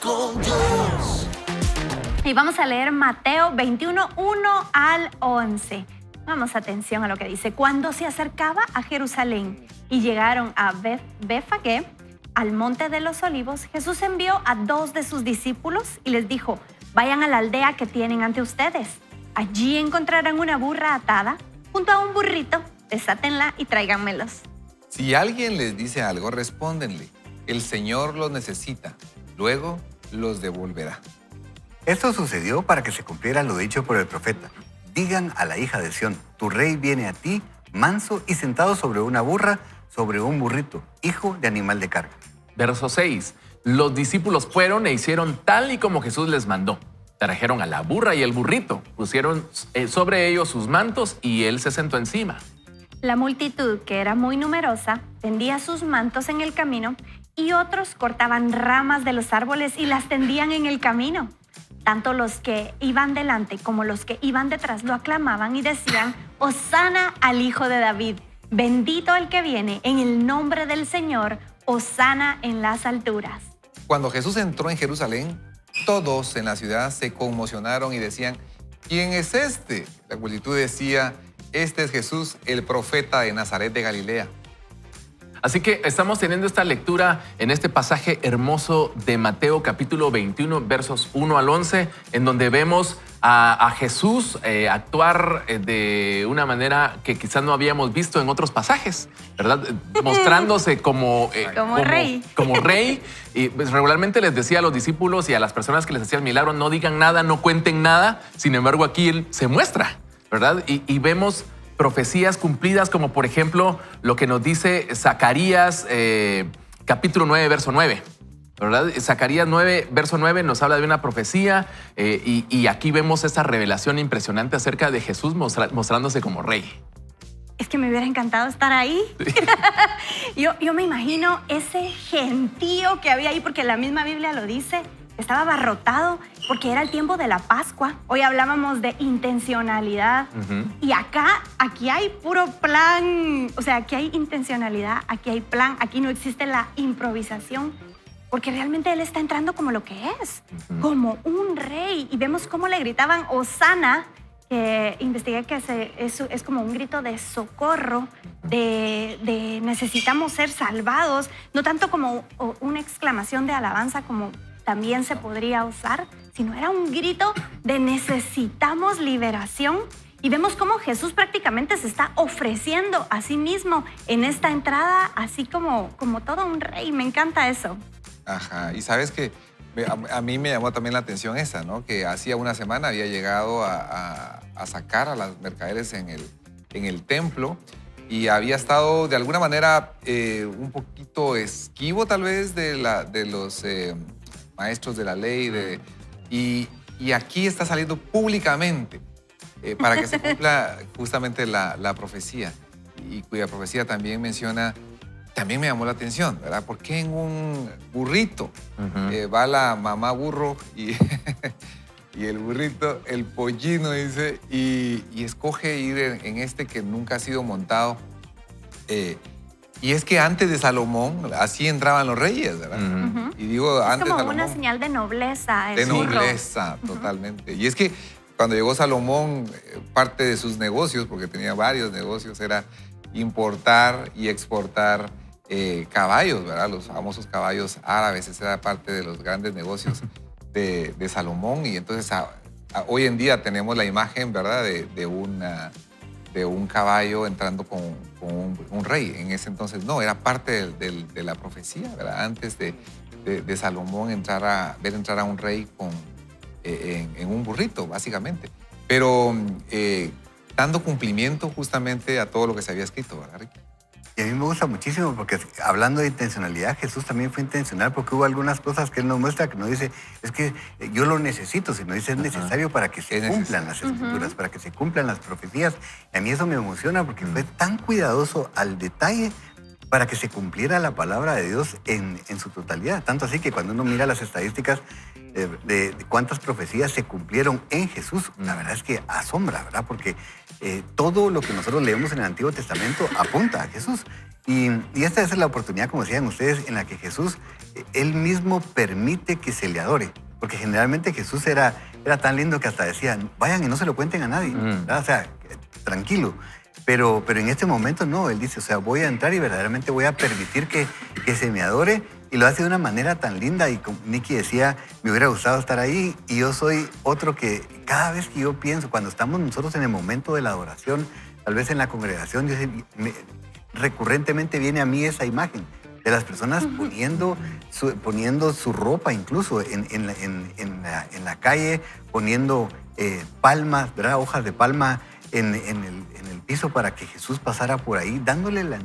con Dios. Y vamos a leer Mateo 21, 1 al 11. Vamos, atención a lo que dice. Cuando se acercaba a Jerusalén y llegaron a Betfagé, al monte de los olivos, Jesús envió a 2 de sus discípulos y les dijo: vayan a la aldea que tienen ante ustedes. Allí encontrarán una burra atada junto a un burrito. Desátenla y tráiganmelos. Si alguien les dice algo, respóndenle: el Señor los necesita, luego los devolverá. Esto sucedió para que se cumpliera lo dicho por el profeta. Digan a la hija de Sión: tu rey viene a ti, manso y sentado sobre una burra, sobre un burrito, hijo de animal de carga. Verso 6. Los discípulos fueron e hicieron tal y como Jesús les mandó. Trajeron a la burra y el burrito, pusieron sobre ellos sus mantos y él se sentó encima. La multitud, que era muy numerosa, tendía sus mantos en el camino y otros cortaban ramas de los árboles y las tendían en el camino. Tanto los que iban delante como los que iban detrás lo aclamaban y decían: Hosana al Hijo de David, bendito el que viene en el nombre del Señor, Hosana en las alturas. Cuando Jesús entró en Jerusalén, todos en la ciudad se conmocionaron y decían: ¿quién es este? La multitud decía: este es Jesús, el profeta de Nazaret de Galilea. Así que estamos teniendo esta lectura en este pasaje hermoso de Mateo capítulo 21, versos 1 al 11, en donde vemos a Jesús actuar de una manera que quizás no habíamos visto en otros pasajes, ¿verdad? Mostrándose como rey. Como rey. Y pues, regularmente les decía a los discípulos y a las personas que les hacían milagros: no digan nada, no cuenten nada. Sin embargo, aquí él se muestra, ¿verdad? Y vemos profecías cumplidas, como por ejemplo lo que nos dice Zacarías capítulo 9, verso 9. ¿Verdad? Zacarías 9, verso 9 nos habla de una profecía y aquí vemos esa revelación impresionante acerca de Jesús mostrándose como rey. Es que me hubiera encantado estar ahí. Sí. yo me imagino ese gentío que había ahí, porque la misma Biblia lo dice. Estaba abarrotado porque era el tiempo de la Pascua. Hoy hablábamos de intencionalidad. Y aquí hay puro plan. O sea, aquí hay intencionalidad, aquí hay plan, aquí no existe la improvisación. Porque realmente él está entrando como lo que es, como un rey. Y vemos cómo le gritaban Hosana, que investigué que es como un grito de socorro, de necesitamos ser salvados. No tanto como una exclamación de alabanza como también se podría usar, sino era un grito de necesitamos liberación. Y vemos cómo Jesús prácticamente se está ofreciendo a sí mismo en esta entrada, así como todo un rey. Me encanta eso. Ajá, y sabes que a mí me llamó también la atención esa, ¿no? Que hacía una semana había llegado a sacar a las mercaderes en el templo y había estado de alguna manera un poquito esquivo tal vez de los maestros de la ley y aquí está saliendo públicamente para que se cumpla justamente la profecía, y cuya profecía también menciona. También me llamó la atención, ¿verdad? ¿Por qué en un burrito va la mamá burro y el burrito, el pollino, dice, y escoge ir en este que nunca ha sido montado? Y es que antes de Salomón, así entraban los reyes, ¿verdad? Y digo, antes de como Salomón, una señal de nobleza. de nobleza, totalmente. Y es que cuando llegó Salomón, parte de sus negocios, porque tenía varios negocios, era importar y exportar caballos, ¿verdad? Los famosos caballos árabes. Esa era parte de los grandes negocios de Salomón. Y entonces hoy en día tenemos la imagen, ¿verdad? De un caballo entrando con un rey. En ese entonces no, era parte de la profecía, ¿verdad? Antes de Salomón ver entrar a un rey en un burrito, básicamente. Pero dando cumplimiento justamente a todo lo que se había escrito, ¿verdad, Ricky? Y a mí me gusta muchísimo porque hablando de intencionalidad, Jesús también fue intencional porque hubo algunas cosas que él nos muestra que no dice, es que yo lo necesito, sino dice es necesario para que se cumplan las escrituras, para que se cumplan las profecías. Y a mí eso me emociona porque fue tan cuidadoso al detalle para que se cumpliera la palabra de Dios en su totalidad. Tanto así que cuando uno mira las estadísticas de cuántas profecías se cumplieron en Jesús, la verdad es que asombra, ¿verdad? Porque todo lo que nosotros leemos en el Antiguo Testamento apunta a Jesús. Y esta es la oportunidad, como decían ustedes, en la que Jesús Él mismo permite que se le adore. Porque generalmente Jesús era tan lindo que hasta decía, vayan y no se lo cuenten a nadie. O sea, tranquilo. Pero en este momento no, Él dice, o sea, voy a entrar y verdaderamente voy a permitir que se me adore. Y lo hace de una manera tan linda. Y como Nicky decía, me hubiera gustado estar ahí. Y yo soy otro que cada vez que yo pienso, cuando estamos nosotros en el momento de la adoración, tal vez en la congregación, recurrentemente viene a mí esa imagen de las personas poniendo su ropa incluso en la calle, poniendo palmas, ¿verdad? Hojas de palma en el piso para que Jesús pasara por ahí, dándole la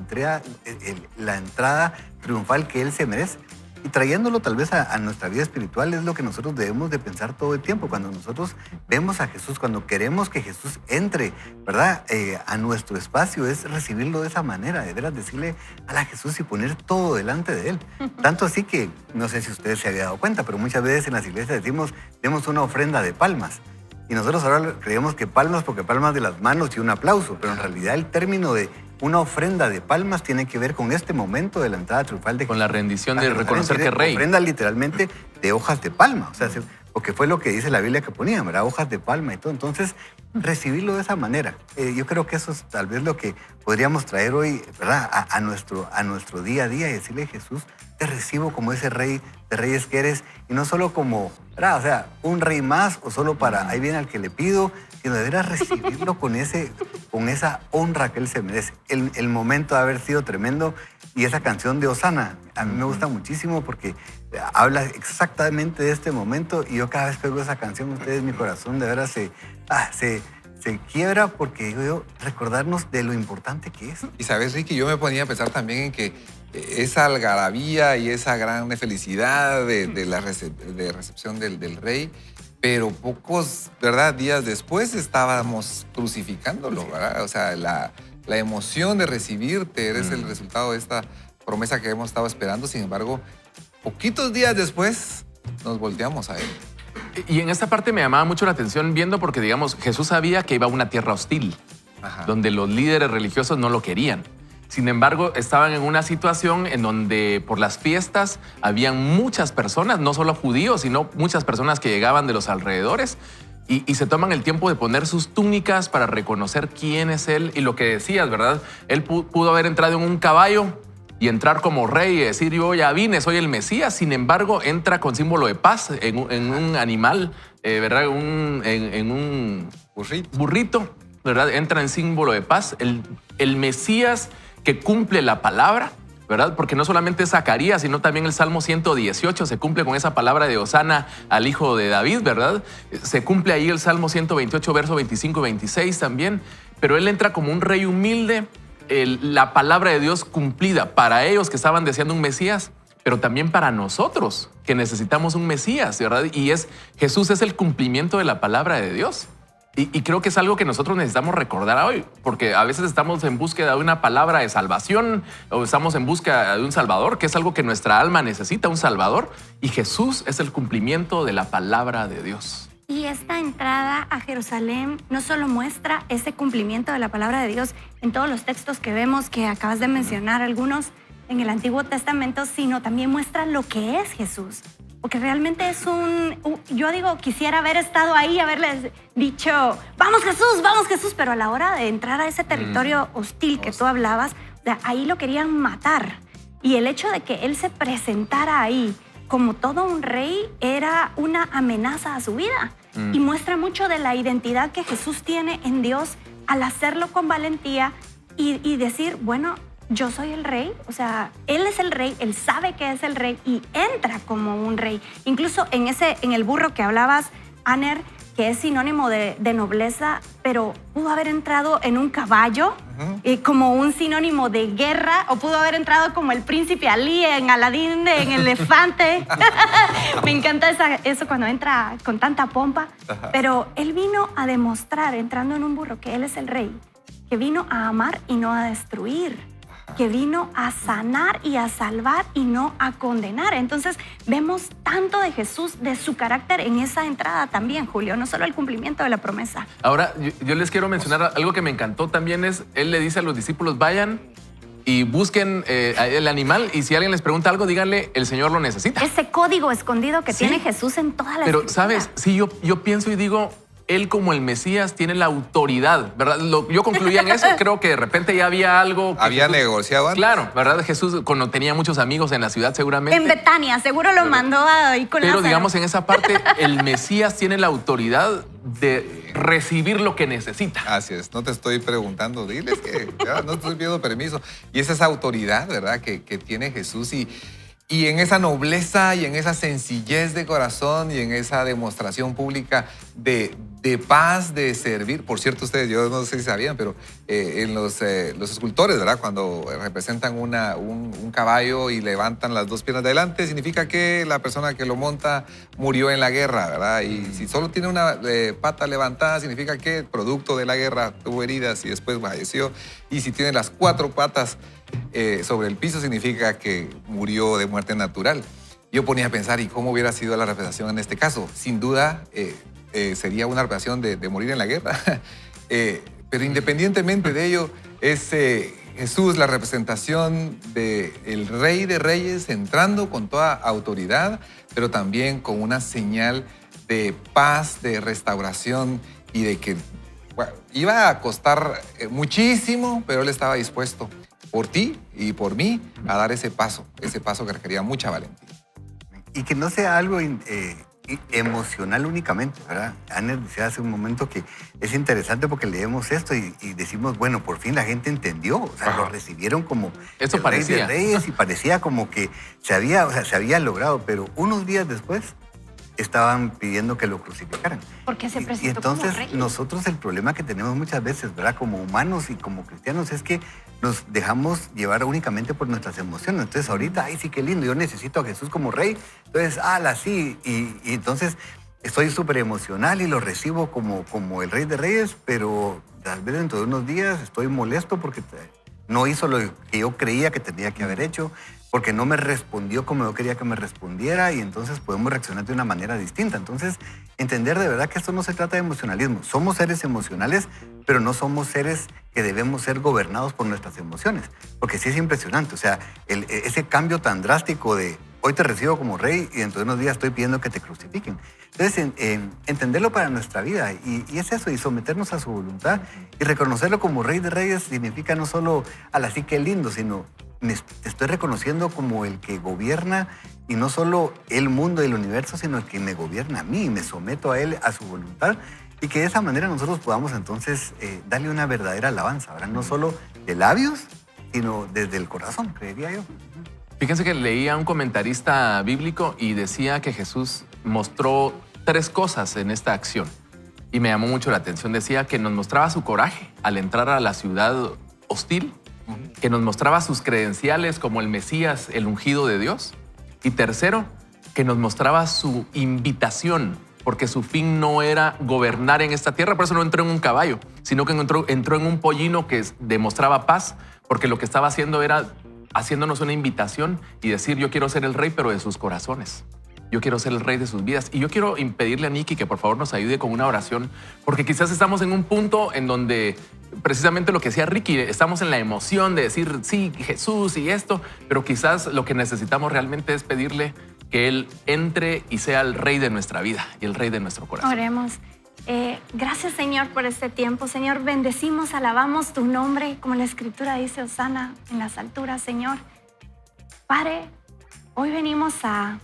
entrada triunfal que Él se merece. Y trayéndolo tal vez a nuestra vida espiritual es lo que nosotros debemos de pensar todo el tiempo. Cuando nosotros vemos a Jesús, cuando queremos que Jesús entre, ¿verdad? A nuestro espacio, es recibirlo de esa manera, de veras decirle a Jesús y poner todo delante de Él. Tanto así que, no sé si ustedes se habían dado cuenta, pero muchas veces en las iglesias demos una ofrenda de palmas. Y nosotros ahora creemos que palmas porque palmas de las manos y un aplauso, pero en realidad el término de una ofrenda de palmas tiene que ver con este momento de la entrada triunfal de Jesús. Con la rendición de reconocer que es rey. Ofrenda literalmente de hojas de palma, o sea, porque fue lo que dice la Biblia que ponían, ¿verdad? Hojas de palma y todo. Entonces, recibirlo de esa manera. Yo creo que eso es tal vez lo que podríamos traer hoy, ¿verdad? A nuestro día a día y decirle, Jesús, te recibo como ese rey de reyes que eres, y no solo como, ¿verdad? O sea, un rey más o solo para, ahí viene al que le pido, sino de veras recibirlo con esa honra que Él se merece. El momento de haber sido tremendo, y esa canción de Osana, a mí me gusta muchísimo porque habla exactamente de este momento, y yo cada vez que oigo esa canción, ustedes, mi corazón de veras se quiebra porque digo yo, recordarnos de lo importante que es. Y sabes, Ricky, yo me ponía a pensar también en que esa algarabía y esa gran felicidad de la recepción del rey, pero pocos, ¿verdad? Días después estábamos crucificándolo, ¿verdad? O sea, la emoción de recibirte eres el resultado de esta promesa que hemos estado esperando. Sin embargo, poquitos días después nos volteamos a Él. Y en esta parte me llamaba mucho la atención viendo porque, digamos, Jesús sabía que iba a una tierra hostil, donde los líderes religiosos no lo querían. Sin embargo, estaban en una situación en donde por las fiestas habían muchas personas, no solo judíos, sino muchas personas que llegaban de los alrededores y se toman el tiempo de poner sus túnicas para reconocer quién es Él. Y lo que decías, ¿verdad? Él pudo haber entrado en un caballo y entrar como rey y decir, yo ya vine, soy el Mesías. Sin embargo, entra con símbolo de paz en un animal, ¿verdad? En un burrito, ¿verdad? Entra en símbolo de paz. El Mesías que cumple la palabra, ¿verdad? Porque no solamente Zacarías, sino también el Salmo 118 se cumple con esa palabra de Osana al hijo de David, ¿verdad? Se cumple ahí el Salmo 128, verso 25 y 26 también. Pero él entra como un rey humilde, la palabra de Dios cumplida para ellos que estaban deseando un Mesías, pero también para nosotros que necesitamos un Mesías, ¿verdad? Y Jesús es el cumplimiento de la palabra de Dios. Y creo que es algo que nosotros necesitamos recordar hoy, porque a veces estamos en búsqueda de una palabra de salvación o estamos en búsqueda de un Salvador, que es algo que nuestra alma necesita, un Salvador, y Jesús es el cumplimiento de la palabra de Dios. Y esta entrada a Jerusalén no solo muestra ese cumplimiento de la palabra de Dios en todos los textos que vemos, que acabas de mencionar algunos en el Antiguo Testamento, sino también muestra lo que es Jesús. Porque realmente es yo digo, quisiera haber estado ahí, haberles dicho, vamos Jesús, pero a la hora de entrar a ese territorio hostil que tú hablabas, o sea, ahí lo querían matar. Y el hecho de que Él se presentara ahí como todo un rey era una amenaza a su vida. Y muestra mucho de la identidad que Jesús tiene en Dios al hacerlo con valentía y decir, bueno, yo soy el rey, o sea, Él es el rey, Él sabe que es el rey y entra como un rey. Incluso en el burro que hablabas, Aner, que es sinónimo de nobleza, pero pudo haber entrado en un caballo como un sinónimo de guerra, o pudo haber entrado como el príncipe Ali en Aladín, en el elefante. Me encanta eso cuando entra con tanta pompa. Pero Él vino a demostrar, entrando en un burro, que Él es el rey, que vino a amar y no a destruir, que vino a sanar y a salvar y no a condenar. Entonces vemos tanto de Jesús, de su carácter en esa entrada también, Julio, no solo el cumplimiento de la promesa. Ahora, yo les quiero mencionar algo que me encantó también es, Él le dice a los discípulos, vayan y busquen el animal y si alguien les pregunta algo, díganle, el Señor lo necesita. Ese código escondido que Sí. tiene Jesús en toda la Pero, Escritura. ¿sabes? Sí, yo pienso y digo, Él como el Mesías tiene la autoridad, ¿verdad? Yo concluía en eso, creo que de repente ya había algo. Había Jesús, negociado antes. Claro, ¿verdad? Jesús, cuando tenía muchos amigos en la ciudad seguramente. En Betania, seguro lo mandó ahí con Pero Lázaro. digamos, en esa parte, el Mesías tiene la autoridad de recibir lo que necesita. Así es, no te estoy preguntando, diles que ya, no te estoy pidiendo permiso. Y es esa autoridad, ¿verdad?, que tiene Jesús y en esa nobleza y en esa sencillez de corazón y en esa demostración pública de paz, de servir. Por cierto, ustedes, yo no sé si sabían, pero en los escultores, ¿verdad?, cuando representan un caballo y levantan las dos piernas de adelante, significa que la persona que lo monta murió en la guerra, ¿verdad? Y si solo tiene una pata levantada, significa que producto de la guerra tuvo heridas y después falleció. Y si tiene las 4 patas sobre el piso, significa que murió de muerte natural. Yo ponía a pensar, ¿y cómo hubiera sido la representación en este caso? Sin duda, sería una representación de morir en la guerra. Pero independientemente de ello, es Jesús la representación del Rey de Reyes entrando con toda autoridad, pero también con una señal de paz, de restauración y de que iba a costar muchísimo, pero Él estaba dispuesto por ti y por mí a dar ese paso que requería mucha valentía. Y que no sea algo emocional únicamente, ¿verdad? Anner decía hace un momento que es interesante porque leemos esto y decimos, bueno, por fin la gente entendió, o sea, lo recibieron como Eso el parecía. Rey de Reyes y parecía como que se había logrado, pero unos días después estaban pidiendo que lo crucificaran. Porque se Y presentó entonces como rey. nosotros el problema que tenemos muchas veces, ¿verdad? Como humanos y como cristianos es que nos dejamos llevar únicamente por nuestras emociones. Entonces ahorita, ay sí, qué lindo, yo necesito a Jesús como rey. Entonces, sí. Y entonces estoy súper emocional y lo recibo como el Rey de Reyes, pero tal vez dentro de unos días estoy molesto porque no hizo lo que yo creía que tenía que haber hecho, porque no me respondió como yo quería que me respondiera y entonces podemos reaccionar de una manera distinta. Entonces, entender de verdad que esto no se trata de emocionalismo. Somos seres emocionales, pero no somos seres que debemos ser gobernados por nuestras emociones, porque sí es impresionante. O sea, ese cambio tan drástico de hoy te recibo como rey y dentro de unos días estoy pidiendo que te crucifiquen. Entonces, entenderlo para nuestra vida y es eso, y someternos a su voluntad y reconocerlo como Rey de Reyes significa no solo así que lindo, sino te estoy reconociendo como el que gobierna y no solo el mundo y el universo, sino el que me gobierna a mí y me someto a él, a su voluntad, y que de esa manera nosotros podamos entonces darle una verdadera alabanza, ¿verdad? No solo de labios, sino desde el corazón, creería yo. Fíjense que leía a un comentarista bíblico y decía que Jesús mostró 3 cosas en esta acción y me llamó mucho la atención. Decía que nos mostraba su coraje al entrar a la ciudad hostil, que nos mostraba sus credenciales como el Mesías, el ungido de Dios. Y tercero, que nos mostraba su invitación, porque su fin no era gobernar en esta tierra, por eso no entró en un caballo, sino que entró en un pollino que demostraba paz, porque lo que estaba haciendo era haciéndonos una invitación y decir, yo quiero ser el rey, pero de sus corazones. Yo quiero ser el rey de sus vidas. Y yo quiero pedirle a Nikki que por favor nos ayude con una oración, porque quizás estamos en un punto en donde precisamente lo que decía Ricky, estamos en la emoción de decir, sí, Jesús y esto, pero quizás lo que necesitamos realmente es pedirle que Él entre y sea el rey de nuestra vida y el rey de nuestro corazón. Oremos. Gracias, Señor, por este tiempo. Señor, bendecimos, alabamos tu nombre, como la Escritura dice, Hosana en las alturas, Señor. Padre, hoy venimos a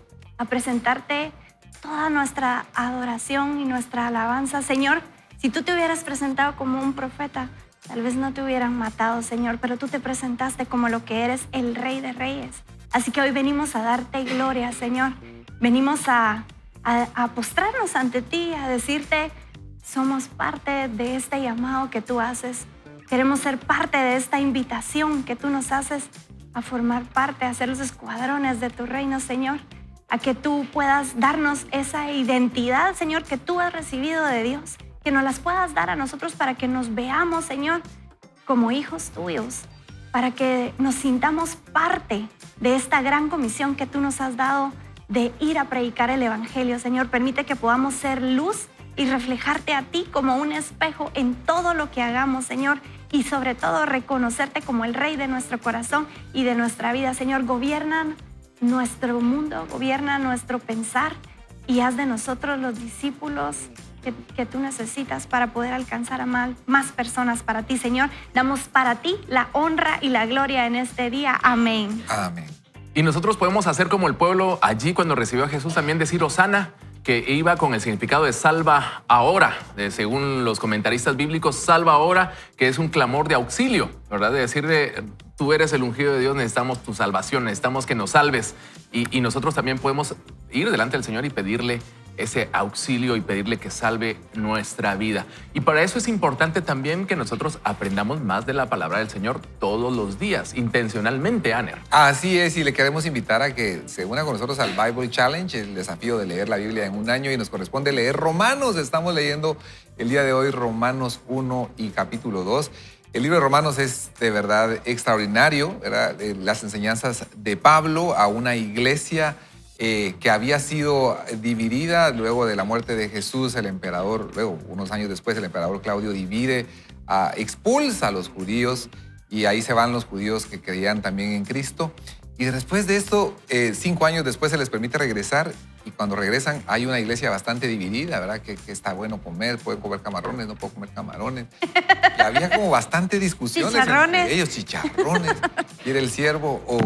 presentarte toda nuestra adoración y nuestra alabanza. Señor, si tú te hubieras presentado como un profeta, tal vez no te hubieran matado, Señor, pero tú te presentaste como lo que eres, el Rey de Reyes. Así que hoy venimos a darte gloria, Señor. Venimos a postrarnos ante ti, a decirte, somos parte de este llamado que tú haces. Queremos ser parte de esta invitación que tú nos haces a formar parte, a ser los escuadrones de tu reino, Señor. A que tú puedas darnos esa identidad, Señor, que tú has recibido de Dios. Que nos las puedas dar a nosotros para que nos veamos, Señor, como hijos tuyos. Para que nos sintamos parte de esta gran comisión que tú nos has dado de ir a predicar el Evangelio. Señor, permite que podamos ser luz y reflejarte a ti como un espejo en todo lo que hagamos, Señor. y sobre todo reconocerte como el Rey de nuestro corazón y de nuestra vida. Señor, gobierna nuestro mundo, gobierna nuestro pensar y haz de nosotros los discípulos que tú necesitas para poder alcanzar a más personas para ti. Señor, damos para ti la honra y la gloria en este día. Amén. Amén. Y nosotros podemos hacer como el pueblo allí cuando recibió a Jesús, también decir Hosana, que iba con el significado de salva ahora, según los comentaristas bíblicos, salva ahora, que es un clamor de auxilio, ¿verdad? De decirle, tú eres el ungido de Dios, necesitamos tu salvación, necesitamos que nos salves. Y nosotros también podemos ir delante del Señor y pedirle ese auxilio y pedirle que salve nuestra vida. Y para eso es importante también que nosotros aprendamos más de la palabra del Señor todos los días, intencionalmente, Aner. Así es, y le queremos invitar a que se una con nosotros al Bible Challenge, el desafío de leer la Biblia en un año, y nos corresponde leer Romanos. Estamos leyendo el día de hoy Romanos 1 y capítulo 2. El libro de Romanos es de verdad extraordinario, ¿verdad? Las enseñanzas de Pablo a una iglesia que había sido dividida luego de la muerte de Jesús. El emperador, luego unos años después, el emperador Claudio expulsa a los judíos, y ahí se van los judíos que creían también en Cristo. Y después de esto, 5 años después se les permite regresar, y cuando regresan hay una iglesia bastante dividida, ¿verdad? Que está bueno comer, pueden comer camarones, no puedo comer camarones. Y había como bastante discusiones entre ellos, chicharrones, y era el siervo, o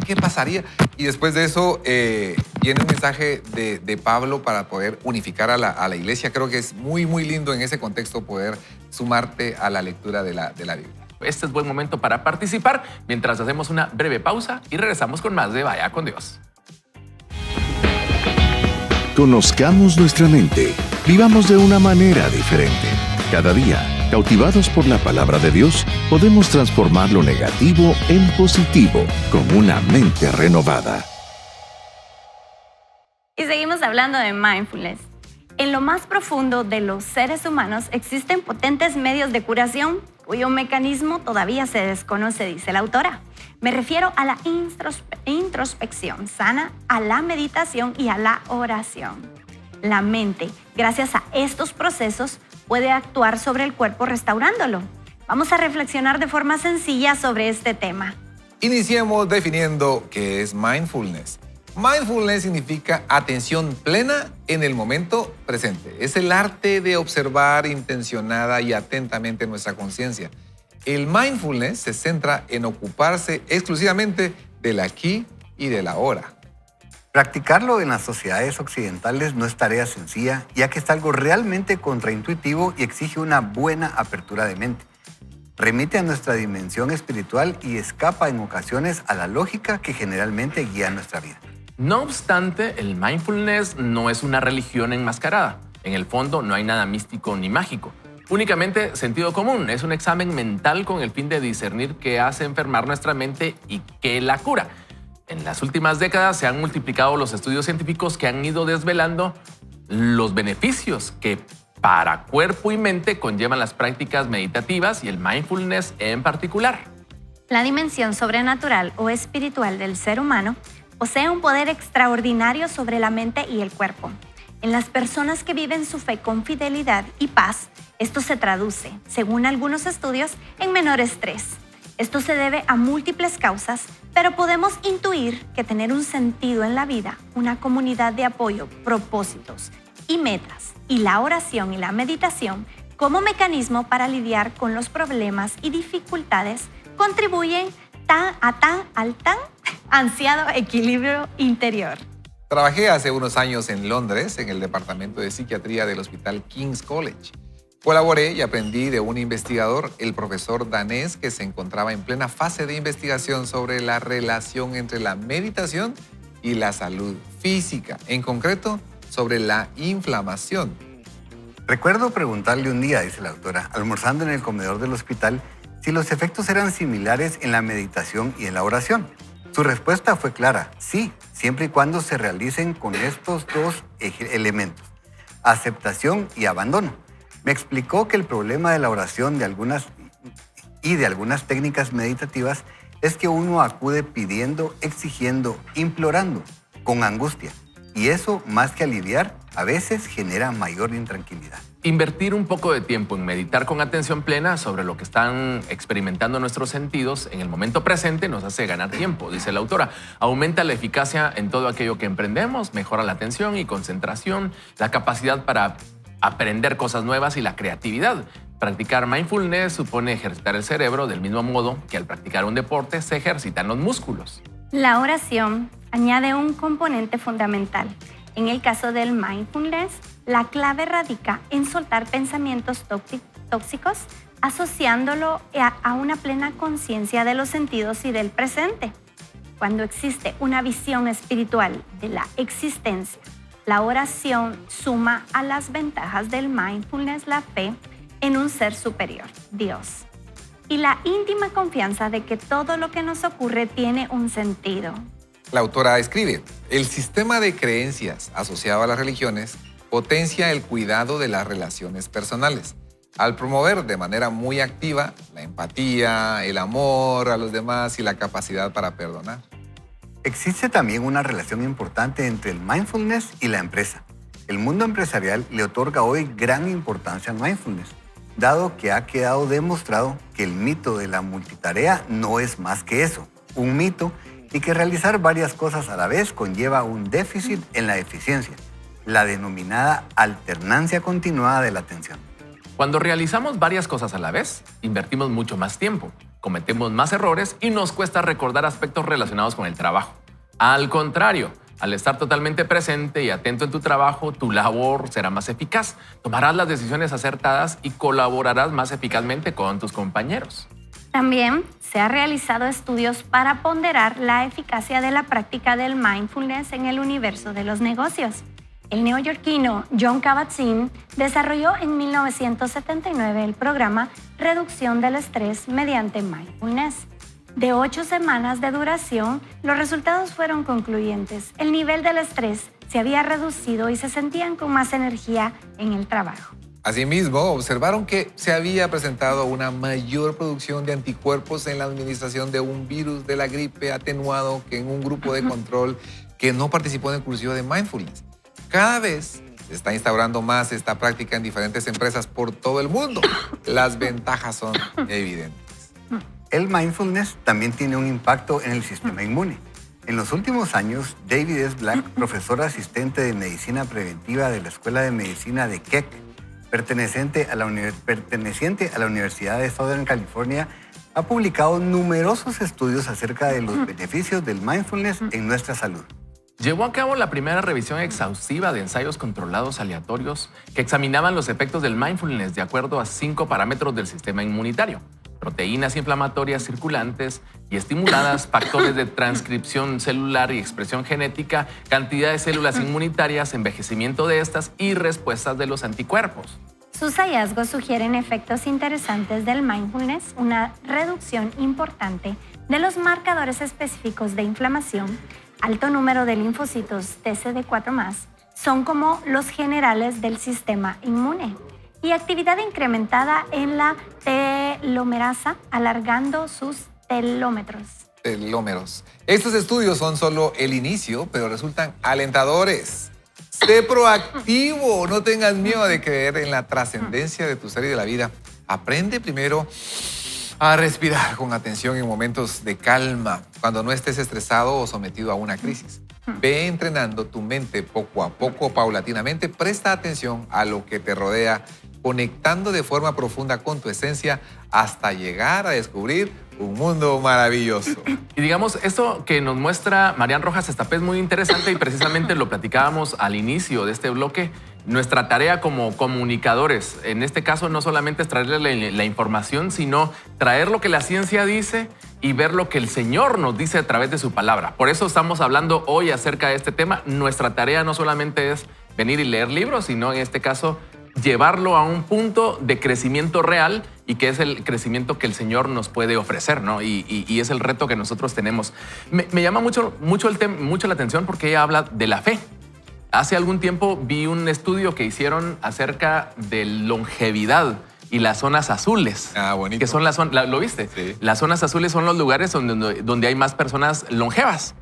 ¿qué pasaría? Y después de eso viene un mensaje de Pablo para poder unificar a la iglesia. Creo que es muy, muy lindo en ese contexto poder sumarte a la lectura de la Biblia. Este es buen momento para participar mientras hacemos una breve pausa y regresamos con más de Vaya con Dios. Conozcamos nuestra mente. Vivamos de una manera diferente. Cada día, cautivados por la palabra de Dios, podemos transformar lo negativo en positivo con una mente renovada. Y seguimos hablando de mindfulness. En lo más profundo de los seres humanos existen potentes medios de curación cuyo mecanismo todavía se desconoce, dice la autora. Me refiero a la introspección sana, a la meditación y a la oración. La mente, gracias a estos procesos, puede actuar sobre el cuerpo restaurándolo. Vamos a reflexionar de forma sencilla sobre este tema. Iniciemos definiendo qué es mindfulness. Mindfulness significa atención plena en el momento presente. Es el arte de observar intencionada y atentamente nuestra conciencia. El mindfulness se centra en ocuparse exclusivamente del aquí y del ahora. Practicarlo en las sociedades occidentales no es tarea sencilla, ya que es algo realmente contraintuitivo y exige una buena apertura de mente. Remite a nuestra dimensión espiritual y escapa en ocasiones a la lógica que generalmente guía nuestra vida. No obstante, el mindfulness no es una religión enmascarada. En el fondo no hay nada místico ni mágico. Únicamente sentido común. Es un examen mental con el fin de discernir qué hace enfermar nuestra mente y qué la cura. En las últimas décadas se han multiplicado los estudios científicos que han ido desvelando los beneficios que para cuerpo y mente conllevan las prácticas meditativas y el mindfulness en particular. La dimensión sobrenatural o espiritual del ser humano posee un poder extraordinario sobre la mente y el cuerpo. En las personas que viven su fe con fidelidad y paz, esto se traduce, según algunos estudios, en menor estrés. Esto se debe a múltiples causas, pero podemos intuir que tener un sentido en la vida, una comunidad de apoyo, propósitos y metas, y la oración y la meditación como mecanismo para lidiar con los problemas y dificultades, contribuyen al tan ansiado equilibrio interior. Trabajé hace unos años en Londres, en el departamento de psiquiatría del Hospital King's College. Colaboré y aprendí de un investigador, el profesor danés, que se encontraba en plena fase de investigación sobre la relación entre la meditación y la salud física, en concreto sobre la inflamación. Recuerdo preguntarle un día, dice la autora, almorzando en el comedor del hospital, si los efectos eran similares en la meditación y en la oración. Su respuesta fue clara, sí, siempre y cuando se realicen con estos dos elementos, aceptación y abandono. Me explicó que el problema de la oración de algunas técnicas meditativas es que uno acude pidiendo, exigiendo, implorando, con angustia. Y eso, más que aliviar, a veces genera mayor intranquilidad. Invertir un poco de tiempo en meditar con atención plena sobre lo que están experimentando nuestros sentidos en el momento presente nos hace ganar tiempo, dice la autora. Aumenta la eficacia en todo aquello que emprendemos, mejora la atención y concentración, la capacidad para aprender cosas nuevas y la creatividad. Practicar mindfulness supone ejercitar el cerebro del mismo modo que al practicar un deporte se ejercitan los músculos. La oración añade un componente fundamental. En el caso del mindfulness, la clave radica en soltar pensamientos tóxicos, asociándolo a una plena conciencia de los sentidos y del presente. Cuando existe una visión espiritual de la existencia, la oración suma a las ventajas del mindfulness la fe en un ser superior, Dios, y la íntima confianza de que todo lo que nos ocurre tiene un sentido. La autora escribe, el sistema de creencias asociado a las religiones potencia el cuidado de las relaciones personales, al promover de manera muy activa la empatía, el amor a los demás y la capacidad para perdonar. Existe también una relación importante entre el mindfulness y la empresa. El mundo empresarial le otorga hoy gran importancia al mindfulness, dado que ha quedado demostrado que el mito de la multitarea no es más que eso, un mito, y que realizar varias cosas a la vez conlleva un déficit en la eficiencia, la denominada alternancia continuada de la atención. Cuando realizamos varias cosas a la vez, invertimos mucho más tiempo, cometemos más errores y nos cuesta recordar aspectos relacionados con el trabajo. Al contrario, al estar totalmente presente y atento en tu trabajo, tu labor será más eficaz, tomarás las decisiones acertadas y colaborarás más eficazmente con tus compañeros. También se han realizado estudios para ponderar la eficacia de la práctica del mindfulness en el universo de los negocios. El neoyorquino Jon Kabat-Zinn desarrolló en 1979 el programa Reducción del Estrés mediante Mindfulness. De 8 semanas de duración, los resultados fueron concluyentes. El nivel del estrés se había reducido y se sentían con más energía en el trabajo. Asimismo, observaron que se había presentado una mayor producción de anticuerpos en la administración de un virus de la gripe atenuado que en un grupo de control que no participó en el curso de mindfulness. Cada vez se está instaurando más esta práctica en diferentes empresas por todo el mundo. Las ventajas son evidentes. El mindfulness también tiene un impacto en el sistema inmune. En los últimos años, David S. Black, profesor asistente de medicina preventiva de la Escuela de Medicina de Keck, perteneciente a la Universidad de Southern California, ha publicado numerosos estudios acerca de los beneficios del mindfulness en nuestra salud. Llevó a cabo la primera revisión exhaustiva de ensayos controlados aleatorios que examinaban los efectos del mindfulness de acuerdo a 5 parámetros del sistema inmunitario: proteínas inflamatorias circulantes y estimuladas, factores de transcripción celular y expresión genética, cantidad de células inmunitarias, envejecimiento de estas y respuestas de los anticuerpos. Sus hallazgos sugieren efectos interesantes del mindfulness, una reducción importante de los marcadores específicos de inflamación, alto número de linfocitos TCD4+, son como los generales del sistema inmune, y actividad incrementada en la telomerasa, alargando sus telómeros. Estos estudios son solo el inicio, pero resultan alentadores. Sé proactivo, no tengas miedo de creer en la trascendencia de tu ser y de la vida. Aprende primero a respirar con atención en momentos de calma, cuando no estés estresado o sometido a una crisis. Ve entrenando tu mente poco a poco, paulatinamente. Presta atención a lo que te rodea, conectando de forma profunda con tu esencia hasta llegar a descubrir un mundo maravilloso. Y digamos, esto que nos muestra Marian Rojas Estapé es muy interesante y precisamente lo platicábamos al inicio de este bloque. Nuestra tarea como comunicadores, en este caso, no solamente es traerle la información, sino traer lo que la ciencia dice y ver lo que el Señor nos dice a través de su palabra. Por eso estamos hablando hoy acerca de este tema. Nuestra tarea no solamente es venir y leer libros, sino en este caso llevarlo a un punto de crecimiento real y que es el crecimiento que el Señor nos puede ofrecer, ¿no? Y es el reto que nosotros tenemos. Me llama mucho la atención porque ella habla de la fe. Hace algún tiempo vi un estudio que hicieron acerca de longevidad y las zonas azules. Ah, bonito. Que son ¿lo viste? Sí. Las zonas azules son los lugares donde hay más personas longevas.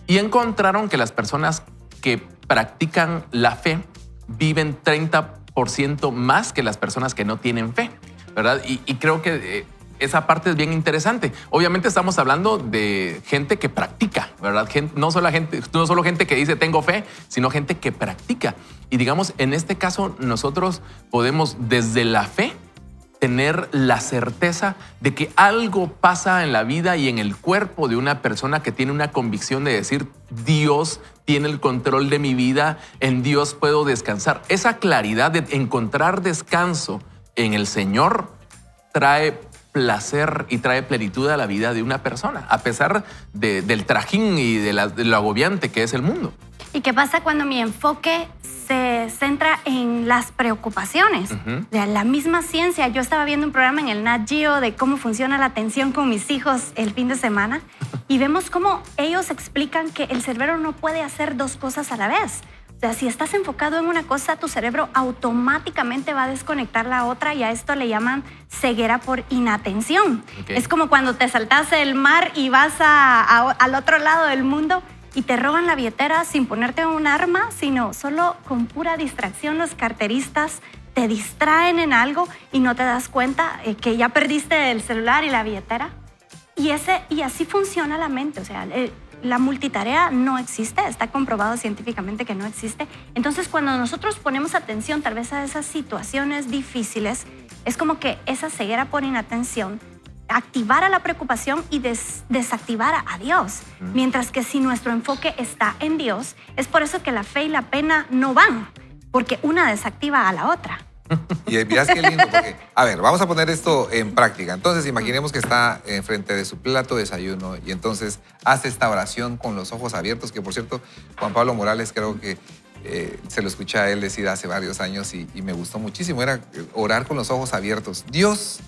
Y encontraron que las personas que practican la fe viven 30 10% más que las personas que no tienen fe, ¿verdad? Y creo que esa parte es bien interesante. Obviamente estamos hablando de gente que practica, ¿verdad? No solo gente que dice tengo fe, sino gente que practica. Y digamos, en este caso nosotros podemos desde la fe tener la certeza de que algo pasa en la vida y en el cuerpo de una persona que tiene una convicción de decir, Dios tiene el control de mi vida, en Dios puedo descansar. Esa claridad de encontrar descanso en el Señor trae placer y trae plenitud a la vida de una persona, a pesar del trajín y de lo agobiante que es el mundo. ¿Y qué pasa cuando mi enfoque se centra en las preocupaciones? De la misma ciencia, yo estaba viendo un programa en el Nat Geo de cómo funciona la atención con mis hijos el fin de semana y vemos cómo ellos explican que el cerebro no puede hacer dos cosas a la vez. O sea, si estás enfocado en una cosa, tu cerebro automáticamente va a desconectar la otra y a esto le llaman ceguera por inatención. Okay. Es como cuando te saltas el mar y vas al otro lado del mundo y te roban la billetera sin ponerte un arma, sino solo con pura distracción. Los carteristas te distraen en algo y no te das cuenta que ya perdiste el celular y la billetera. Y así funciona la mente. O sea, la multitarea no existe, está comprobado científicamente que no existe. Entonces, cuando nosotros ponemos atención tal vez a esas situaciones difíciles, es como que esa ceguera por inatención activara la preocupación y desactivara a Dios. Mientras que si nuestro enfoque está en Dios, es por eso que la fe y la pena no van, porque una desactiva a la otra. Y mirás qué lindo, porque, a ver, vamos a poner esto en práctica. Entonces, imaginemos que está enfrente de su plato de desayuno y entonces hace esta oración con los ojos abiertos, que por cierto, Juan Pablo Morales creo que se lo escuché a él decir hace varios años y me gustó muchísimo, era orar con los ojos abiertos. Dios,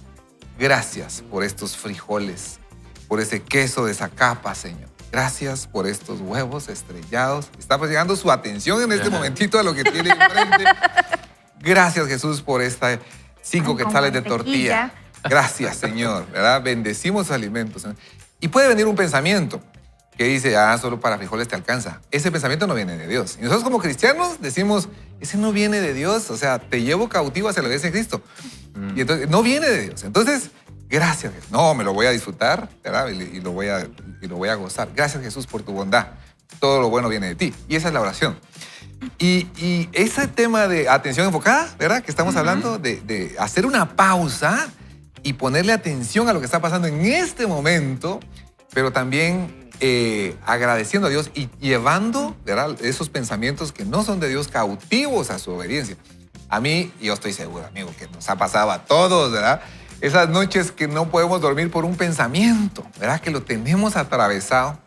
gracias por estos frijoles, por ese queso de Zacapa, Señor. Gracias por estos huevos estrellados. Está pues llegando su atención en este momentito a lo que tiene enfrente. Gracias, Jesús, por esta 5 quetzales de tortilla. Gracias, Señor, ¿verdad? Bendecimos los alimentos, Señor. Y puede venir un pensamiento que dice, solo para frijoles te alcanza. Ese pensamiento no viene de Dios. Y nosotros como cristianos decimos, ese no viene de Dios. O sea, te llevo cautivo hacia la iglesia de Cristo. Y entonces, no viene de Dios. Entonces, gracias. No, me lo voy a disfrutar, ¿verdad? Y lo voy a gozar. Gracias, Jesús, por tu bondad. Todo lo bueno viene de ti. Y esa es la oración. Y ese tema de atención enfocada, ¿verdad? Que estamos hablando de hacer una pausa y ponerle atención a lo que está pasando en este momento, pero también agradeciendo a Dios y llevando, ¿verdad?, esos pensamientos que no son de Dios cautivos a su obediencia. A mí, yo estoy seguro, amigo, que nos ha pasado a todos, ¿verdad? Esas noches que no podemos dormir por un pensamiento, ¿verdad? Que lo tenemos atravesado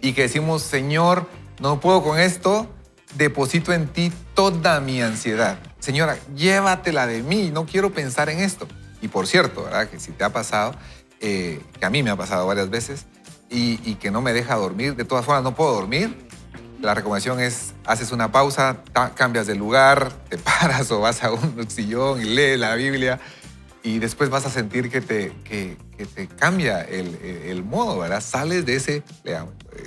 y que decimos, Señor, no puedo con esto, deposito en ti toda mi ansiedad. Señora, llévatela de mí, no quiero pensar en esto. Y por cierto, ¿verdad?, que si te ha pasado, que a mí me ha pasado varias veces y que no me deja dormir, de todas formas no puedo dormir, la recomendación es, haces una pausa, cambias de lugar, te paras o vas a un sillón y lees la Biblia y después vas a sentir que te cambia el modo, ¿verdad? Sales de ese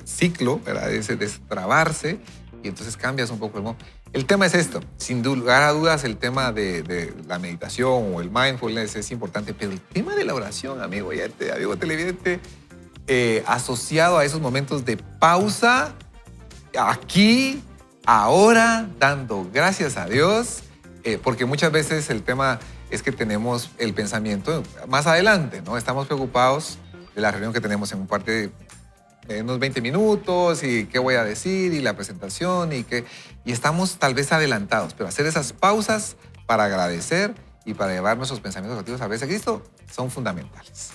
ciclo, ¿verdad?, de ese destrabarse y entonces cambias un poco el modo. El tema es esto, sin lugar a dudas el tema de la meditación o el mindfulness es importante, pero el tema de la oración, amigo televidente, asociado a esos momentos de pausa, aquí, ahora, dando gracias a Dios, porque muchas veces el tema es que tenemos el pensamiento más adelante, ¿no? Estamos preocupados de la reunión que tenemos en un par de unos 20 minutos y qué voy a decir y la presentación y estamos tal vez adelantados, pero hacer esas pausas para agradecer y para llevar nuestros pensamientos activos a la vez de Cristo son fundamentales.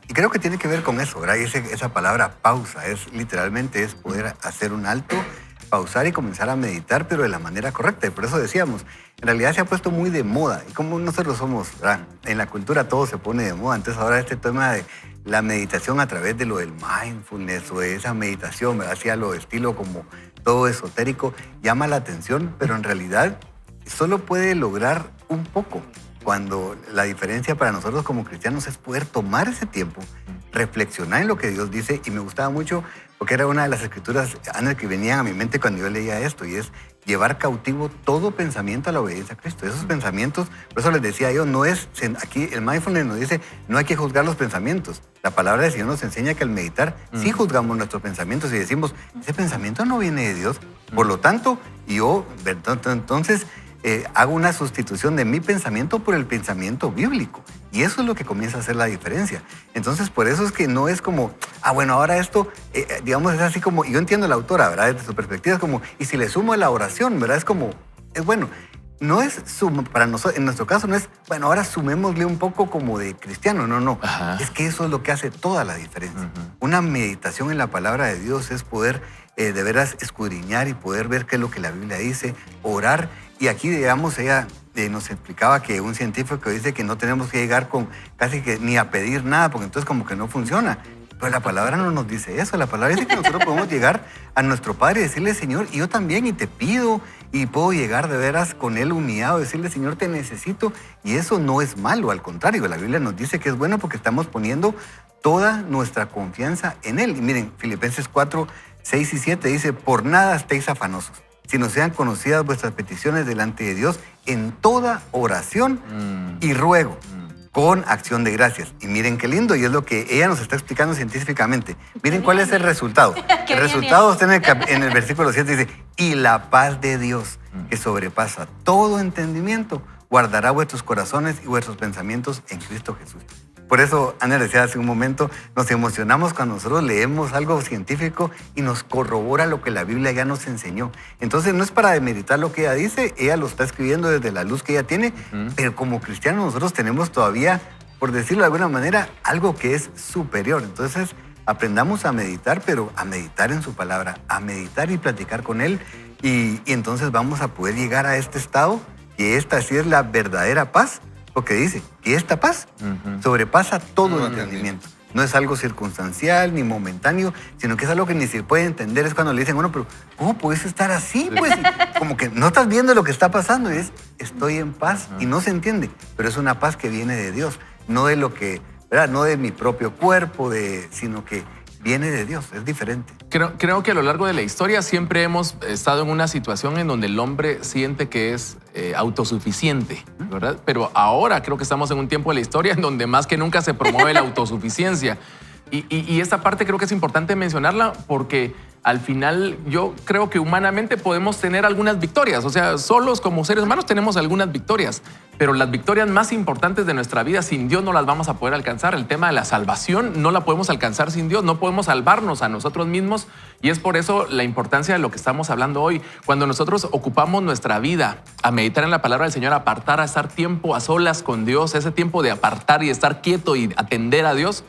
Y creo que tiene que ver con eso, ¿verdad? Y esa palabra pausa literalmente es poder hacer un alto, pausar y comenzar a meditar, pero de la manera correcta. Y por eso decíamos, en realidad se ha puesto muy de moda. Y como nosotros somos, ¿verdad?, en la cultura todo se pone de moda. Entonces ahora este tema de la meditación a través de lo del mindfulness o de esa meditación, ¿verdad?, hacia lo estilo como todo esotérico, llama la atención, pero en realidad solo puede lograr un poco. Cuando la diferencia para nosotros como cristianos es poder tomar ese tiempo, reflexionar en lo que Dios dice, y me gustaba mucho porque era una de las escrituras, Ana, que venían a mi mente cuando yo leía esto, y es llevar cautivo todo pensamiento a la obediencia a Cristo. Esos pensamientos, por eso les decía yo, no es, aquí el mindfulness nos dice, no hay que juzgar los pensamientos. La palabra del Señor nos enseña que al meditar sí juzgamos nuestros pensamientos y decimos, ese pensamiento no viene de Dios. Por lo tanto, yo entonces hago una sustitución de mi pensamiento por el pensamiento bíblico. Y eso es lo que comienza a hacer la diferencia. Entonces, por eso es que no es como, bueno, ahora esto, digamos, es así como, yo entiendo a la autora, ¿verdad? Desde su perspectiva es como, y si le sumo a la oración, ¿verdad? Es como, es bueno. No es, para nosotros, en nuestro caso, no es, bueno, ahora sumémosle un poco como de cristiano, no. Ajá. Es que eso es lo que hace toda la diferencia. Una meditación en la palabra de Dios es poder de veras escudriñar y poder ver qué es lo que la Biblia dice, orar. Y aquí, digamos, ella nos explicaba que un científico dice que no tenemos que llegar con casi que ni a pedir nada, porque entonces como que no funciona. Pero la palabra no nos dice eso. La palabra dice que nosotros podemos llegar a nuestro Padre y decirle, Señor, y yo también, y te pido, y puedo llegar de veras con Él humillado, decirle, Señor, te necesito. Y eso no es malo, al contrario, la Biblia nos dice que es bueno porque estamos poniendo toda nuestra confianza en Él. Y miren, Filipenses 4, 6 y 7 dice, por nada estéis afanosos, sino sean conocidas vuestras peticiones delante de Dios en toda oración y ruego, con acción de gracias. Y miren qué lindo, y es lo que ella nos está explicando científicamente. Miren cuál es el resultado. El resultado está en el versículo 7, dice, y la paz de Dios, que sobrepasa todo entendimiento, guardará vuestros corazones y vuestros pensamientos en Cristo Jesús. Por eso, Ana decía hace un momento, nos emocionamos cuando nosotros leemos algo científico y nos corrobora lo que la Biblia ya nos enseñó. Entonces, no es para demeritar lo que ella dice, ella lo está escribiendo desde la luz que ella tiene, pero como cristianos nosotros tenemos todavía, por decirlo de alguna manera, algo que es superior. Entonces, aprendamos a meditar, pero a meditar en su palabra, a meditar y platicar con Él, y entonces vamos a poder llegar a este estado, que esta sí es la verdadera paz, porque dice que esta paz sobrepasa todo entendimiento. No es algo circunstancial ni momentáneo, sino que es algo que ni se puede entender. Es cuando le dicen, bueno, pero ¿cómo puedes estar así? Pues como que no estás viendo lo que está pasando. Y es, estoy en paz y no se entiende. Pero es una paz que viene de Dios, no de lo que, ¿verdad? No de mi propio cuerpo, sino que viene de Dios, es diferente. Creo que a lo largo de la historia siempre hemos estado en una situación en donde el hombre siente que es autosuficiente, ¿verdad? Pero ahora creo que estamos en un tiempo de la historia en donde más que nunca se promueve la autosuficiencia. Y esta parte creo que es importante mencionarla porque al final yo creo que humanamente podemos tener algunas victorias. O sea, solos como seres humanos tenemos algunas victorias, pero las victorias más importantes de nuestra vida sin Dios no las vamos a poder alcanzar. El tema de la salvación no la podemos alcanzar sin Dios, no podemos salvarnos a nosotros mismos y es por eso la importancia de lo que estamos hablando hoy. Cuando nosotros ocupamos nuestra vida a meditar en la palabra del Señor, a apartar, a estar tiempo a solas con Dios, ese tiempo de apartar y estar quieto y atender a Dios,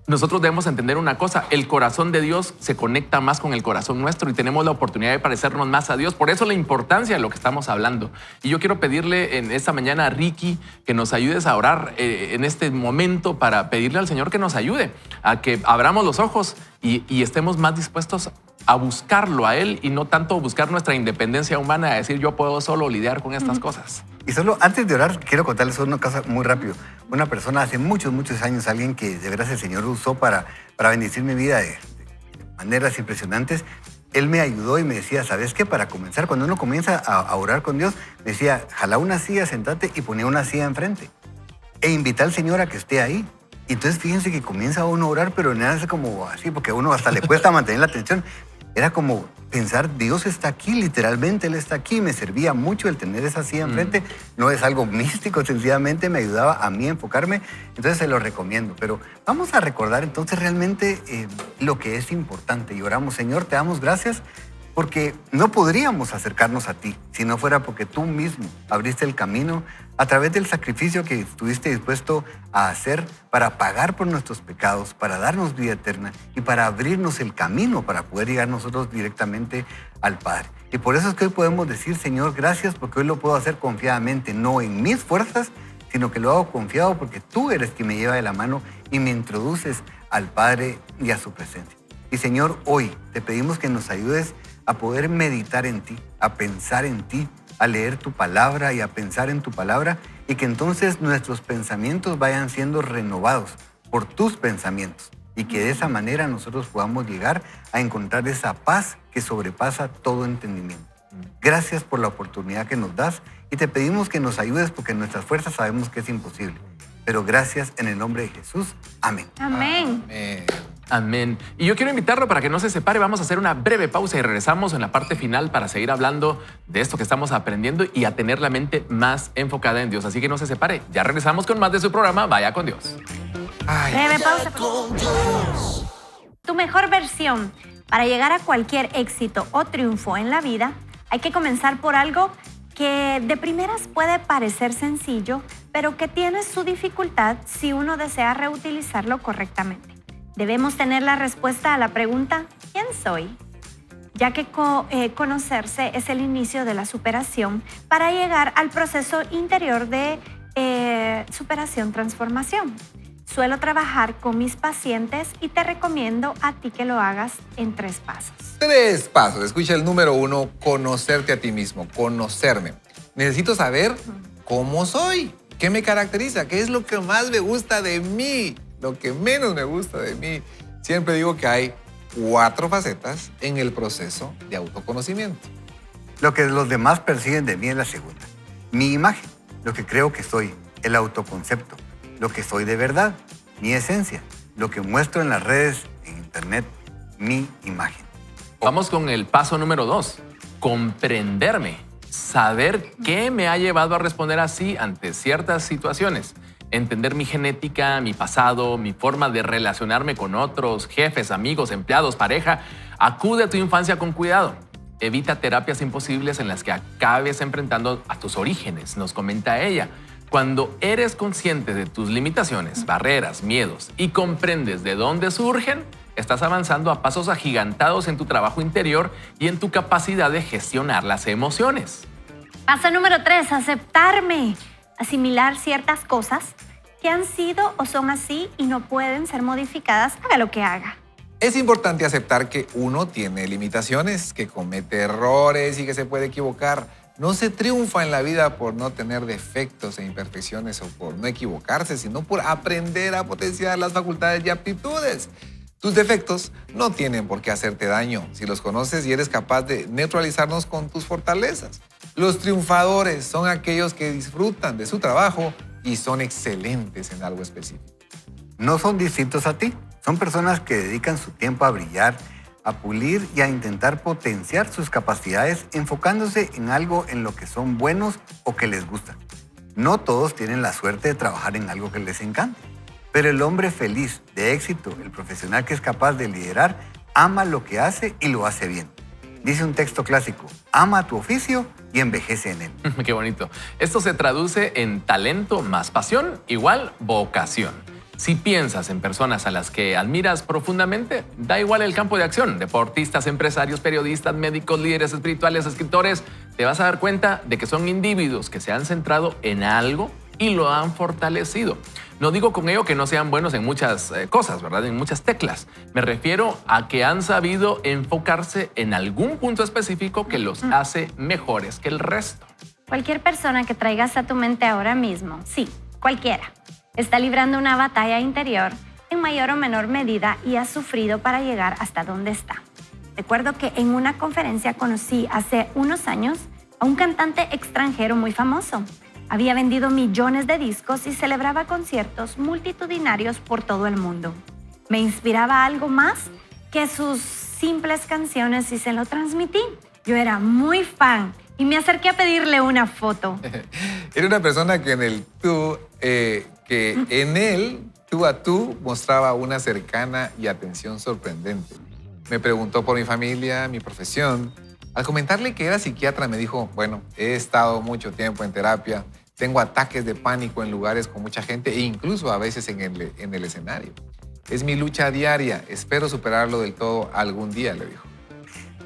nosotros debemos entender una cosa, el corazón de Dios se conecta más con el corazón nuestro y tenemos la oportunidad de parecernos más a Dios. Por eso la importancia de lo que estamos hablando. Y yo quiero pedirle en esta mañana a Ricky que nos ayudes a orar en este momento para pedirle al Señor que nos ayude, a que abramos los ojos y estemos más dispuestos a buscarlo a Él y no tanto buscar nuestra independencia humana de decir yo puedo solo lidiar con estas cosas. Y solo antes de orar, quiero contarles una cosa muy rápido. Una persona hace muchos años, alguien que de veras el Señor usó para bendecir mi vida de maneras impresionantes, él me ayudó y me decía, ¿sabes qué? Para comenzar, cuando uno comienza a orar con Dios, me decía, jala una silla, sentate y ponía una silla enfrente. E invita al Señor a que esté ahí. Y entonces fíjense que comienza uno a orar, pero no es como así, porque a uno hasta le cuesta mantener la atención. Era como pensar, Dios está aquí, literalmente Él está aquí. Me servía mucho el tener esa silla enfrente. No es algo místico, sencillamente me ayudaba a mí a enfocarme. Entonces se lo recomiendo. Pero vamos a recordar entonces realmente lo que es importante. Y oramos, Señor, te damos gracias porque no podríamos acercarnos a ti si no fuera porque tú mismo abriste el camino a través del sacrificio que estuviste dispuesto a hacer para pagar por nuestros pecados, para darnos vida eterna y para abrirnos el camino para poder llegar nosotros directamente al Padre. Y por eso es que hoy podemos decir, Señor, gracias porque hoy lo puedo hacer confiadamente, no en mis fuerzas, sino que lo hago confiado porque tú eres quien me lleva de la mano y me introduces al Padre y a su presencia. Y Señor, hoy te pedimos que nos ayudes a poder meditar en ti, a pensar en ti, a leer tu palabra y a pensar en tu palabra y que entonces nuestros pensamientos vayan siendo renovados por tus pensamientos y que de esa manera nosotros podamos llegar a encontrar esa paz que sobrepasa todo entendimiento. Gracias por la oportunidad que nos das y te pedimos que nos ayudes porque en nuestras fuerzas sabemos que es imposible. Pero gracias en el nombre de Jesús. Amén. Amén. Amén. Amén. Y yo quiero invitarlo para que no se separe. Vamos a hacer una breve pausa y regresamos en la parte final para seguir hablando de esto que estamos aprendiendo y a tener la mente más enfocada en Dios. Así que no se separe. Ya regresamos con más de su programa Vaya con Dios. Ay, Breve pausa. Tu mejor versión. Para llegar a cualquier éxito o triunfo en la vida, hay que comenzar por algo que de primeras puede parecer sencillo, pero que tiene su dificultad si uno desea reutilizarlo correctamente. Debemos tener la respuesta a la pregunta ¿quién soy? Ya que conocerse es el inicio de la superación para llegar al proceso interior de superación-transformación. Suelo trabajar con mis pacientes y te recomiendo a ti que lo hagas en 3 pasos. 3 pasos. Escucha el número 1, conocerte a ti mismo, conocerme. Necesito saber cómo soy, qué me caracteriza, qué es lo que más me gusta de mí, lo que menos me gusta de mí. Siempre digo que hay 4 facetas en el proceso de autoconocimiento. Lo que los demás perciben de mí es la segunda. Mi imagen, lo que creo que soy, el autoconcepto, lo que soy de verdad, mi esencia, lo que muestro en las redes, en internet, mi imagen. Vamos con el paso número 2. Comprenderme. Saber qué me ha llevado a responder así ante ciertas situaciones. Entender mi genética, mi pasado, mi forma de relacionarme con otros, jefes, amigos, empleados, pareja. Acude a tu infancia con cuidado. Evita terapias imposibles en las que acabes enfrentando a tus orígenes, nos comenta ella. Cuando eres consciente de tus limitaciones, barreras, miedos y comprendes de dónde surgen, estás avanzando a pasos agigantados en tu trabajo interior y en tu capacidad de gestionar las emociones. Paso número 3, aceptarme. Asimilar ciertas cosas que han sido o son así y no pueden ser modificadas, haga lo que haga. Es importante aceptar que uno tiene limitaciones, que comete errores y que se puede equivocar. No se triunfa en la vida por no tener defectos e imperfecciones o por no equivocarse, sino por aprender a potenciar las facultades y aptitudes. Tus defectos no tienen por qué hacerte daño si los conoces y eres capaz de neutralizarlos con tus fortalezas. Los triunfadores son aquellos que disfrutan de su trabajo y son excelentes en algo específico. No son distintos a ti, son personas que dedican su tiempo a brillar, a pulir y a intentar potenciar sus capacidades enfocándose en algo en lo que son buenos o que les gusta. No todos tienen la suerte de trabajar en algo que les encante, pero el hombre feliz, de éxito, el profesional que es capaz de liderar, ama lo que hace y lo hace bien. Dice un texto clásico, ama tu oficio y envejece en él. Qué bonito. Esto se traduce en talento más pasión igual vocación. Si piensas en personas a las que admiras profundamente, da igual el campo de acción. Deportistas, empresarios, periodistas, médicos, líderes espirituales, escritores, te vas a dar cuenta de que son individuos que se han centrado en algo y lo han fortalecido. No digo con ello que no sean buenos en muchas cosas, ¿verdad? En muchas teclas. Me refiero a que han sabido enfocarse en algún punto específico que los hace mejores que el resto. Cualquier persona que traigas a tu mente ahora mismo, sí, cualquiera, está librando una batalla interior en mayor o menor medida y ha sufrido para llegar hasta donde está. Recuerdo que en una conferencia conocí hace unos años a un cantante extranjero muy famoso. Había vendido millones de discos y celebraba conciertos multitudinarios por todo el mundo. Me inspiraba algo más que sus simples canciones y se lo transmití. Yo era muy fan y me acerqué a pedirle una foto. Era una persona que en el tú a tú mostraba una cercana y atención sorprendente. Me preguntó por mi familia, mi profesión. Al comentarle que era psiquiatra me dijo, bueno, he estado mucho tiempo en terapia, tengo ataques de pánico en lugares con mucha gente e incluso a veces en el escenario. Es mi lucha diaria, espero superarlo del todo algún día, le dijo.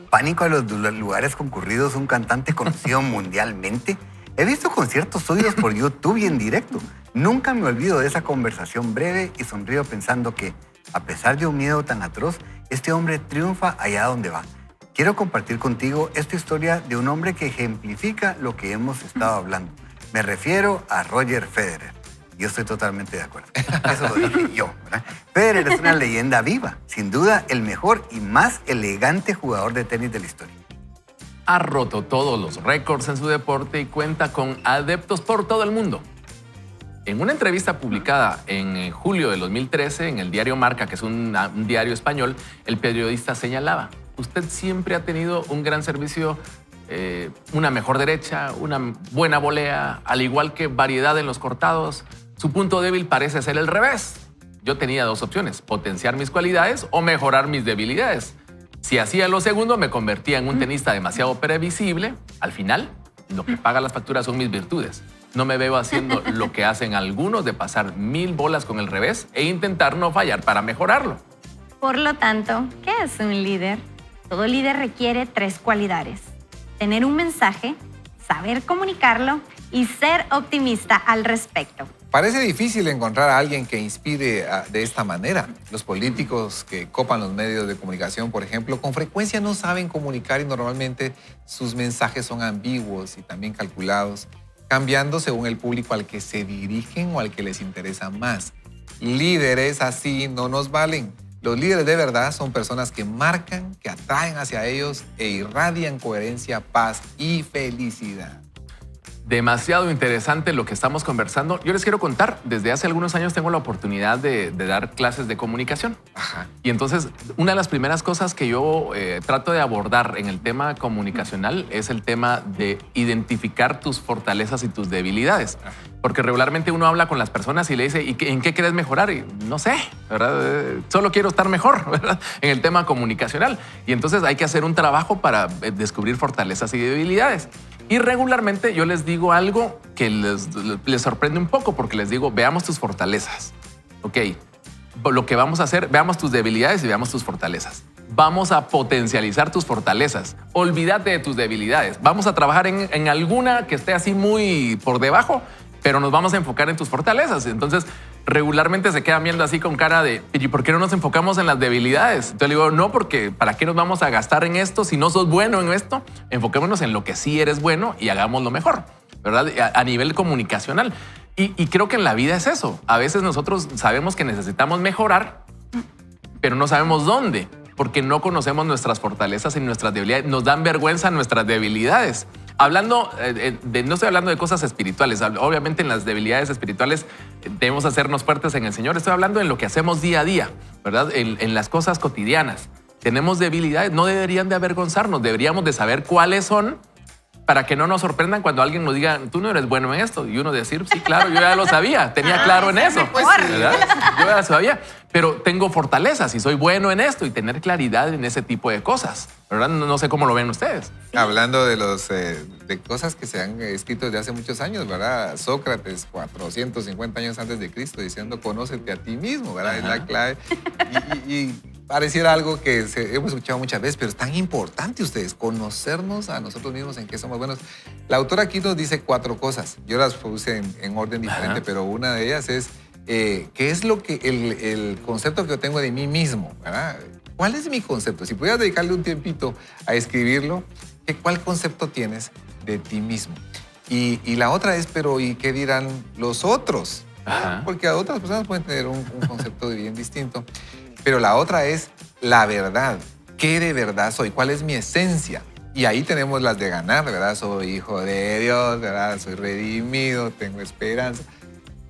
Pánico a los lugares concurridos, un cantante conocido mundialmente. He visto conciertos suyos por YouTube y en directo. Nunca me olvido de esa conversación breve y sonrío pensando que, a pesar de un miedo tan atroz, este hombre triunfa allá donde va. Quiero compartir contigo esta historia de un hombre que ejemplifica lo que hemos estado hablando. Me refiero a Roger Federer. Yo estoy totalmente de acuerdo. Eso lo dije yo, ¿verdad? Federer es una leyenda viva. Sin duda, el mejor y más elegante jugador de tenis de la historia. ha roto todos los récords en su deporte y cuenta con adeptos por todo el mundo. En una entrevista publicada en julio de 2013 en el diario Marca, que es un diario español, el periodista señalaba: usted siempre ha tenido un gran servicio, una mejor derecha, una buena volea, al igual que variedad en los cortados. Su punto débil parece ser el revés. Yo tenía dos opciones: potenciar mis cualidades o mejorar mis debilidades. Si hacía lo segundo, me convertía en un tenista demasiado previsible. Al final, lo que paga las facturas son mis virtudes. No me veo haciendo lo que hacen algunos, de pasar 1000 bolas con el revés e intentar no fallar para mejorarlo. Por lo tanto, ¿qué es un líder? Todo líder requiere 3 cualidades: tener un mensaje, saber comunicarlo y ser optimista al respecto. Parece difícil encontrar a alguien que inspire de esta manera. Los políticos que copan los medios de comunicación, por ejemplo, con frecuencia no saben comunicar y normalmente sus mensajes son ambiguos y también calculados, cambiando según el público al que se dirigen o al que les interesa más. Líderes así no nos valen. Los líderes de verdad son personas que marcan, que atraen hacia ellos e irradian coherencia, paz y felicidad. Demasiado interesante lo que estamos conversando. Yo les quiero contar, desde hace algunos años tengo la oportunidad de dar clases de comunicación. Ajá. Y entonces, una de las primeras cosas que yo trato de abordar en el tema comunicacional es el tema de identificar tus fortalezas y tus debilidades. Ajá. Porque regularmente uno habla con las personas y le dice: ¿y en qué quieres mejorar? Y no sé, ¿verdad? Solo quiero estar mejor, ¿verdad? En el tema comunicacional. Y entonces hay que hacer un trabajo para descubrir fortalezas y debilidades. Y regularmente yo les digo algo que les sorprende un poco, porque les digo: veamos tus fortalezas. Ok, lo que vamos a hacer, veamos tus debilidades y veamos tus fortalezas. Vamos a potencializar tus fortalezas. Olvídate de tus debilidades. Vamos a trabajar en alguna que esté así muy por debajo, pero nos vamos a enfocar en tus fortalezas. Entonces, regularmente se quedan viendo así con cara de: ¿y por qué no nos enfocamos en las debilidades? Entonces le digo: no, porque ¿para qué nos vamos a gastar en esto si no sos bueno en esto? Enfoquémonos en lo que sí eres bueno y hagámoslo mejor, ¿verdad? A nivel comunicacional. Y creo que en la vida es eso. A veces nosotros sabemos que necesitamos mejorar, pero no sabemos dónde, porque no conocemos nuestras fortalezas y nuestras debilidades. Nos dan vergüenza nuestras debilidades. No estoy hablando de cosas espirituales. Obviamente en las debilidades espirituales debemos hacernos fuertes en el Señor. Estoy hablando en lo que hacemos día a día, ¿verdad? En las cosas cotidianas. Tenemos debilidades, no deberían de avergonzarnos. Deberíamos de saber cuáles son, para que no nos sorprendan cuando alguien nos diga: tú no eres bueno en esto. Y uno decir: sí, claro, yo ya lo sabía, tenía claro en eso. ¿Verdad? Yo ya lo sabía, pero tengo fortalezas y soy bueno en esto, y tener claridad en ese tipo de cosas, ¿verdad? No sé cómo lo ven ustedes. Hablando de de cosas que se han escrito desde hace muchos años, ¿verdad? Sócrates, 450 años antes de Cristo, diciendo: conócete a ti mismo, ¿verdad? Ajá. Es la clave. Y pareciera algo que hemos escuchado muchas veces, pero es tan importante, ustedes, conocernos a nosotros mismos, en qué somos buenos. La autora aquí nos dice 4 cosas. Yo las puse en orden diferente, pero una de ellas es qué es lo que el concepto que yo tengo de mí mismo, ¿verdad? ¿Cuál es mi concepto? Si pudieras dedicarle un tiempito a escribirlo, ¿cuál concepto tienes de ti mismo? Y la otra es: pero ¿y qué dirán los otros? Ajá. Porque a otras personas pueden tener un concepto bien distinto. Pero la otra es la verdad. ¿Qué de verdad soy? ¿Cuál es mi esencia? Y ahí tenemos las de ganar, ¿verdad? Soy hijo de Dios, ¿verdad? Soy redimido, tengo esperanza.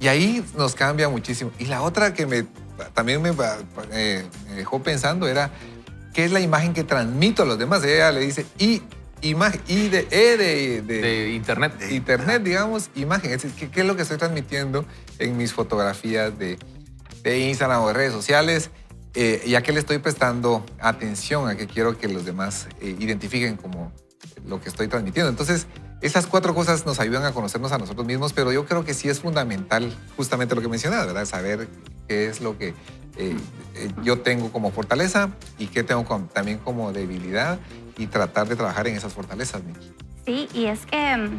Y ahí nos cambia muchísimo. Y la otra que también me dejó pensando era: ¿qué es la imagen que transmito a los demás? Ella le dice: imagen, de internet. De internet, digamos, imagen. Es decir, ¿qué es lo que estoy transmitiendo en mis fotografías de Instagram o de redes sociales? Y a qué le estoy prestando atención, a qué quiero que los demás identifiquen como lo que estoy transmitiendo. Entonces, esas 4 cosas nos ayudan a conocernos a nosotros mismos, pero yo creo que sí es fundamental justamente lo que mencionas, ¿verdad? Saber qué es lo que yo tengo como fortaleza y qué tengo también como debilidad, y tratar de trabajar en esas fortalezas, Miki. Sí, y es que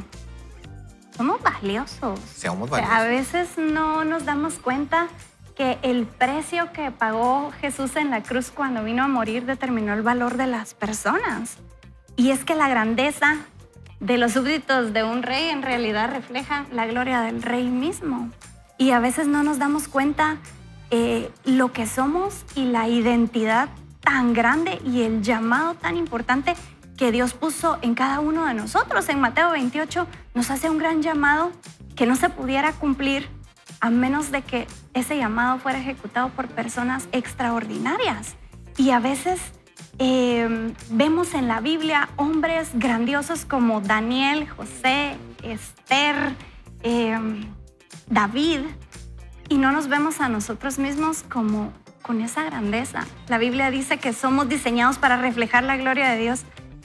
somos valiosos. Seamos valiosos. A veces no nos damos cuenta que el precio que pagó Jesús en la cruz cuando vino a morir determinó el valor de las personas. Y es que la grandeza de los súbditos de un rey en realidad refleja la gloria del rey mismo. Y a veces no nos damos cuenta lo que somos y la identidad tan grande y el llamado tan importante que Dios puso en cada uno de nosotros. En Mateo 28 nos hace un gran llamado que no se pudiera cumplir a menos de que ese llamado fuera ejecutado por personas extraordinarias. Y a veces vemos en la Biblia hombres grandiosos como Daniel, José, Esther, David, y no nos vemos a nosotros mismos como con esa grandeza. La Biblia dice que somos diseñados para reflejar la gloria de Dios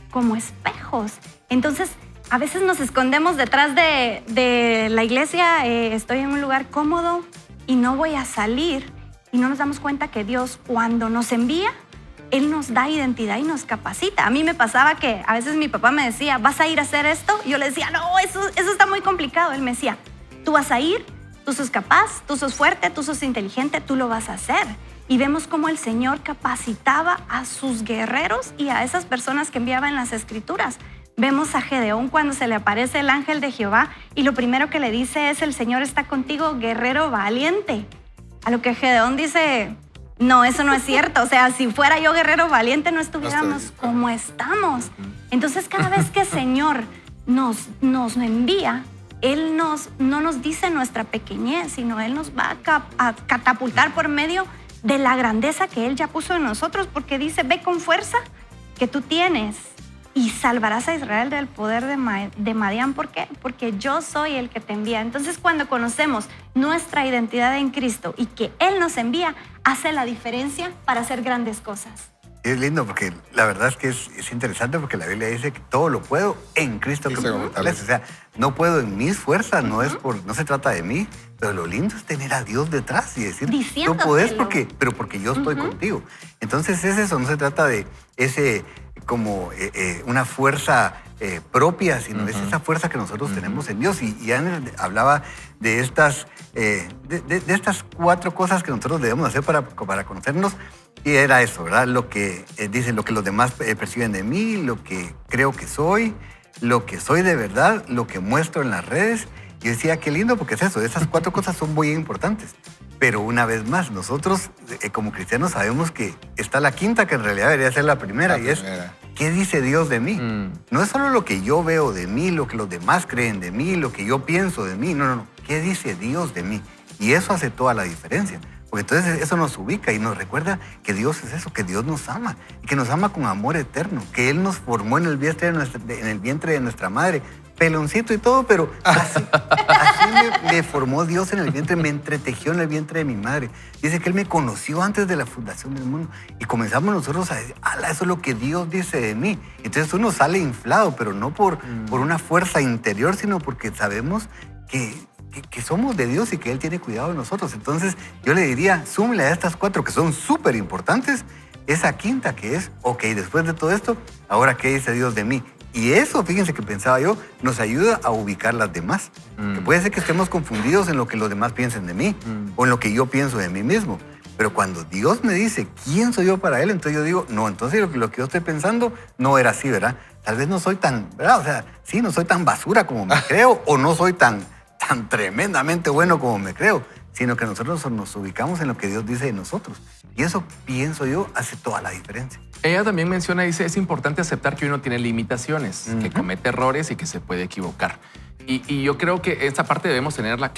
como espejos. Entonces, a veces nos escondemos detrás de la iglesia, estoy en un lugar cómodo y no voy a salir, y no nos damos cuenta que Dios, cuando nos envía, Él nos da identidad y nos capacita. A mí me pasaba que a veces mi papá me decía, ¿vas a ir a hacer esto? Y yo le decía, no, eso está muy complicado. Él me decía, tú vas a ir, tú sos capaz, tú sos fuerte, tú sos inteligente, tú lo vas a hacer. Y vemos cómo el Señor capacitaba a sus guerreros y a esas personas que enviaba en las Escrituras. Vemos a Gedeón cuando se le aparece el ángel de Jehová y lo primero que le dice es, el Señor está contigo, guerrero valiente. A lo que Gedeón dice, no, eso no es cierto. O sea, si fuera yo guerrero valiente no estuviéramos como estamos. Entonces, cada vez que el Señor nos envía, Él no nos dice nuestra pequeñez, sino Él nos va a catapultar por medio de la grandeza que Él ya puso en nosotros, porque dice, ve con fuerza que tú tienes y salvarás a Israel del poder de Madián. ¿Por qué? Porque yo soy el que te envía. Entonces, cuando conocemos nuestra identidad en Cristo y que Él nos envía, hace la diferencia para hacer grandes cosas. Es lindo porque la verdad es que es interesante porque la Biblia dice que todo lo puedo en Cristo que me fortalece. O sea, no puedo en mis fuerzas, no se trata de mí, pero lo lindo es tener a Dios detrás y decir, no podés porque yo estoy contigo. Entonces es eso, no se trata de ese como una fuerza propia, sino es esa fuerza que nosotros tenemos en Dios. Y Ana hablaba de estas 4 cosas que nosotros debemos hacer para conocernos. Y era eso, ¿verdad? Lo que dicen, lo que los demás perciben de mí, lo que creo que soy, lo que soy de verdad, lo que muestro en las redes. Y decía, qué lindo, porque es eso, esas 4 cosas son muy importantes. Pero una vez más, nosotros como cristianos sabemos que está la quinta, que en realidad debería ser la primera, y es, ¿qué dice Dios de mí? No es solo lo que yo veo de mí, lo que los demás creen de mí, lo que yo pienso de mí, no. ¿Qué dice Dios de mí? Y eso hace toda la diferencia. Porque entonces eso nos ubica y nos recuerda que Dios es eso, que Dios nos ama y que nos ama con amor eterno, que Él nos formó en el vientre de nuestra madre, peloncito y todo, pero así me formó Dios en el vientre, me entretejió en el vientre de mi madre. Dice que Él me conoció antes de la fundación del mundo y comenzamos nosotros a decir, eso es lo que Dios dice de mí. Entonces uno sale inflado, pero no por una fuerza interior, sino porque sabemos que somos de Dios y que Él tiene cuidado de nosotros. Entonces yo le diría, súmele a estas 4 que son súper importantes, esa quinta que es, ok, después de todo esto, ahora ¿qué dice Dios de mí? Y eso, fíjense que pensaba yo, nos ayuda a ubicar las demás. Que puede ser que estemos confundidos en lo que los demás piensen de mí o en lo que yo pienso de mí mismo. Pero cuando Dios me dice quién soy yo para Él, entonces yo digo, no, entonces lo que yo estoy pensando no era así, ¿verdad? Tal vez no soy tan, ¿verdad? O sea, sí, no soy tan basura como me creo o no soy tan tremendamente bueno como me creo, sino que nosotros nos ubicamos en lo que Dios dice de nosotros. Y eso, pienso yo, hace toda la diferencia. Ella también menciona, dice, es importante aceptar que uno tiene limitaciones, que comete errores y que se puede equivocar. Y yo creo que esta parte debemos tenerla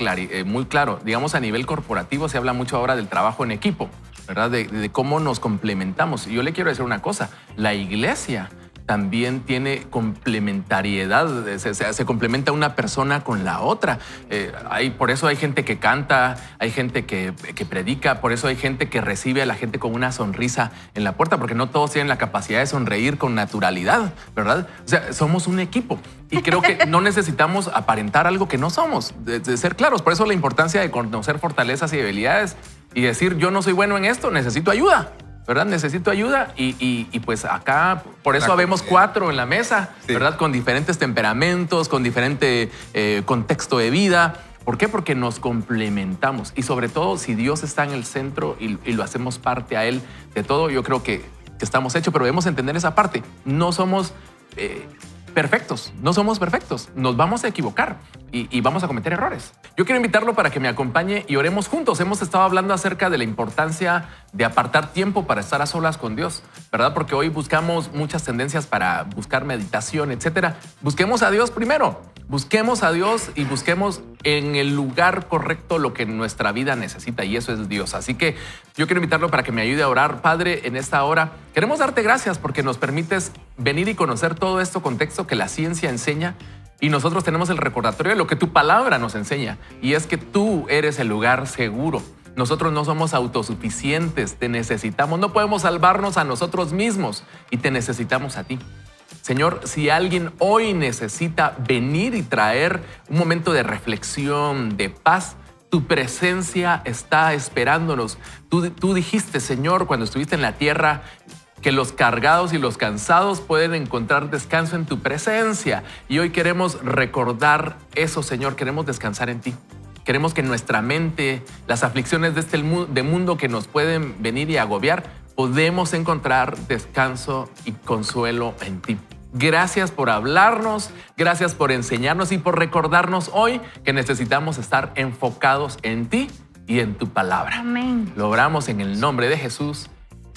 muy claro. Digamos, a nivel corporativo se habla mucho ahora del trabajo en equipo, ¿verdad? De cómo nos complementamos. Y yo le quiero decir una cosa, la iglesia también tiene complementariedad, se complementa una persona con la otra. Por eso hay gente que canta, hay gente que predica, por eso hay gente que recibe a la gente con una sonrisa en la puerta, porque no todos tienen la capacidad de sonreír con naturalidad, ¿verdad? O sea, somos un equipo y creo que no necesitamos aparentar algo que no somos, de ser claros. Por eso la importancia de conocer fortalezas y debilidades y decir, yo no soy bueno en esto, necesito ayuda. ¿Verdad? Necesito ayuda y pues acá, por eso vemos 4 en la mesa, ¿verdad? Con diferentes temperamentos, con diferente contexto de vida. ¿Por qué? Porque nos complementamos y sobre todo si Dios está en el centro y lo hacemos parte a Él de todo, yo creo que estamos hechos, pero debemos entender esa parte. No somos perfectos, no somos perfectos, nos vamos a equivocar y vamos a cometer errores. Yo quiero invitarlo para que me acompañe y oremos juntos. Hemos estado hablando acerca de la importancia de apartar tiempo para estar a solas con Dios, ¿verdad? Porque hoy buscamos muchas tendencias para buscar meditación, etcétera. Busquemos a Dios primero. Busquemos a Dios y busquemos en el lugar correcto lo que nuestra vida necesita, y eso es Dios. Así que yo quiero invitarlo para que me ayude a orar. Padre, en esta hora queremos darte gracias porque nos permites venir y conocer todo este contexto que la ciencia enseña, y nosotros tenemos el recordatorio de lo que tu palabra nos enseña, y es que tú eres el lugar seguro. Nosotros no somos autosuficientes, te necesitamos, no podemos salvarnos a nosotros mismos y te necesitamos a ti. Señor, si alguien hoy necesita venir y traer un momento de reflexión, de paz, tu presencia está esperándonos. Tú dijiste, Señor, cuando estuviste en la tierra, que los cargados y los cansados pueden encontrar descanso en tu presencia. Y hoy queremos recordar eso, Señor, queremos descansar en ti. Queremos que nuestra mente, las aflicciones de este mundo que nos pueden venir y agobiar, podemos encontrar descanso y consuelo en ti. Gracias por hablarnos, gracias por enseñarnos y por recordarnos hoy que necesitamos estar enfocados en ti y en tu palabra. Amén. Lo oramos en el nombre de Jesús.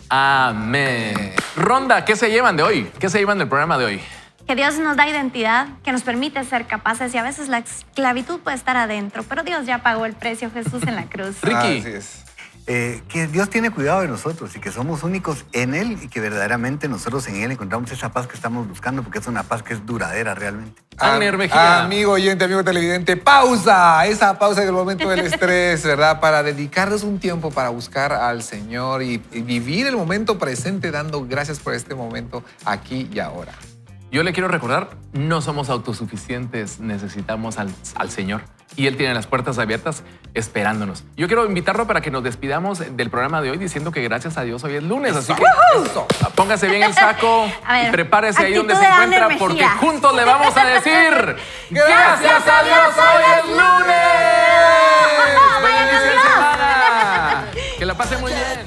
Amén. Ronda, ¿qué se llevan de hoy? ¿Qué se llevan del programa de hoy? Que Dios nos da identidad, que nos permite ser capaces, y a veces la esclavitud puede estar adentro, pero Dios ya pagó el precio, Jesús, en la cruz. Ricky. Así es. Que Dios tiene cuidado de nosotros y que somos únicos en Él y que verdaderamente nosotros en Él encontramos esa paz que estamos buscando, porque es una paz que es duradera realmente. Agner Mejía. Amigo oyente, amigo televidente, pausa. Esa pausa en el momento del estrés, ¿verdad? Para dedicarnos un tiempo para buscar al Señor y vivir el momento presente dando gracias por este momento aquí y ahora. Yo le quiero recordar, no somos autosuficientes, necesitamos al Señor. Y Él tiene las puertas abiertas esperándonos. Yo quiero invitarlo para que nos despidamos del programa de hoy diciendo que gracias a Dios hoy es lunes. Así que póngase bien el saco y prepárese ahí donde se encuentra, porque juntos le vamos a decir ¡gracias a Dios hoy es lunes! ¡Buen inicio de semana! Que la pase muy bien.